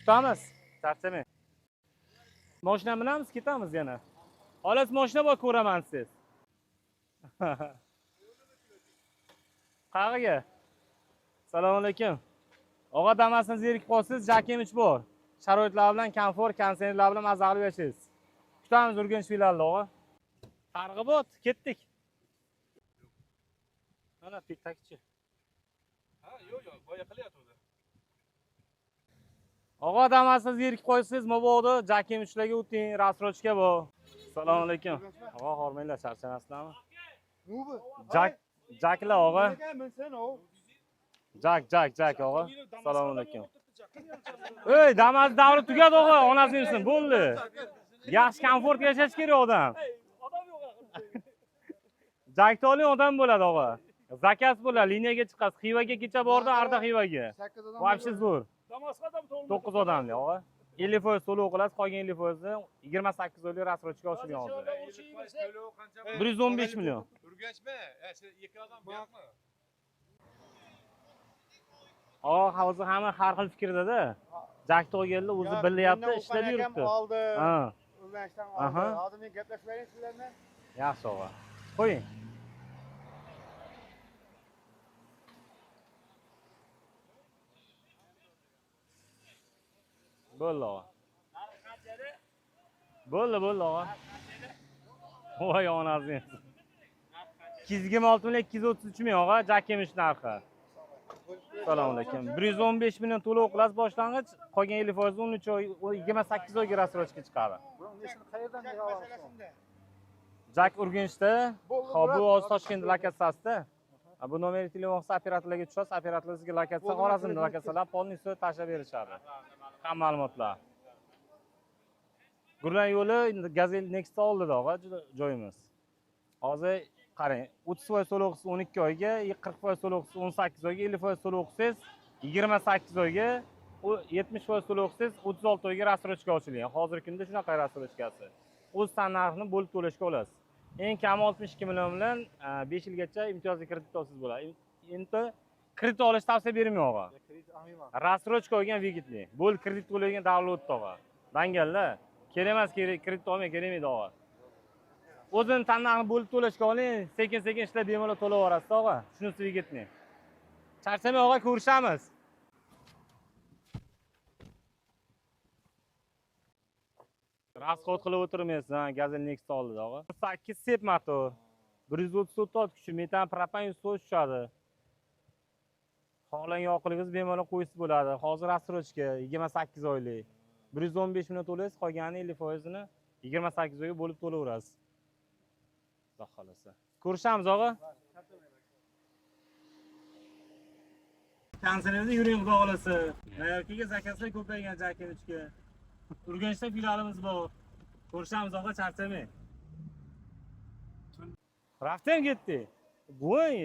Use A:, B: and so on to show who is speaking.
A: Kutamiz. Charchamang. Mashina bilanmiz, ketamiz yana. Xolos mashina bor ko'raman siz. Qayerga? Assalomu alaykum. Og'a Damas'ni zerikib qolsangiz, Jakimich bor. Sharoitlar bilan komfort, konditsionerlar bilan mazza qilib yashaysiz. Kutamiz Urganch filialida og'a. Targ'ibot, ketdik. Mana piktakchi.
B: Ha, yo'q, boya qilyapti.
A: Og'a Damas'ni zerikib qolsangiz, mabodo Jakimichlarga o'ting, rasrochka bor. Assalomu alaykum. Og'a, hormanglar, charchamasizlarmi? Jaklar og'a. Jak og'a. Assalomu alaykum. Ey, Damas davri tugadi og'a, onasi yursin, bo'ldi. Yaxshi komfort yashash kerak odam. Jakni oling, odam bo'ladi og'a. Zakaz bo'ladi, liniyaga chiqasiz. Xivaga kecha bordi, Arda Xivaga. Voобще zo'r.
B: Damas'da
A: 9 odamli og'a. 50% to'lov qilasiz, qolgan 50% 28 oylik rasrochka oshirgan hozir. 115 million.
B: Urganchmi? Siz 2 odam buyoqmi?
A: Hozir hamma har xil fikrdada. Jakni olganlar o'zi bilyapti, ishlab yuribdi. Ha.
C: Urganchdan oldi. Hozir men gaplashib berayin sizlar bilan.
A: Yaxshi og'a. Qo'ying. Bo'ldi og'a. Bo'ldi og'a. Voy onasi. 226 million 233 ming og'a, Jakimish narxi. Assalomu alaykum. 115 million to'lov qilasiz boshlang'ich, qolgan 50% 13 oy, 28 oyga rasrochka chiqadi.
C: Qayerdan deyapsiz?
A: Jak Urganchda, hop bu hozir Toshkent lokatsiyasida. Bu nomer telefon operatorlarga tushasiz, operatorlar sizga lokatsiya Xorazmda lokatsiyalar polniy tashlab berishadi. Hamma ma'lumotlar. Gurlan yo'li Gazel Next oldida og'a joyimiz. Hozir qarang, 30% to'lovsiz 12 oyga, 40% to'lovsiz 18 oyga, 50% to'lovsiz 28 oyga, 70% to'lovsiz 36 oyga rasrochka ochilgan. Hozirgi kunda shunaqa rasrochkasi. O'z narxini bo'lib to'lashga olasiz. Eng kami 62 million bilan 5 yilgacha imtiyozli kredit olsangiz bo'ladi. Endi kredit olish tavsiya bermayman og'a.
C: Kredit olmayman.
A: Rasrochka olgan vigitli. Bo'lib kredit to'lagan davlat og'a. Danganlar. Kerak emas, kredit olmay kerakmaydi og'a. O'zini tanlarni bo'lib to'lashga oling, sekin-sekin ishlab bemalol to'laverasiz og'a. Shunisi vigitli. Charchamay og'a, ko'rishamiz. Rasxod qilib o'tirmaysiz, Gazel Next oldida og'a. 8 sep motor. 130 ot kuchi, metan propan 100 tushadi. Xohlagan yoqiligingiz bemalol qo'ysiz bo'ladi. Hozir rasrochka 28 oylik. 115 million to'laysiz, qolgani 50%ni 28 oyga bo'lib to'laverasiz. Xudo xolasa. Ko'rishamiz og'a. Konsertda yuring, xudo xolasa. Yokiga zakazlar ko'paygan Jakimichga. Urganchda filialimiz bor. Ko'rishamiz og'a, charchamang. Raftem ketdi. Voy.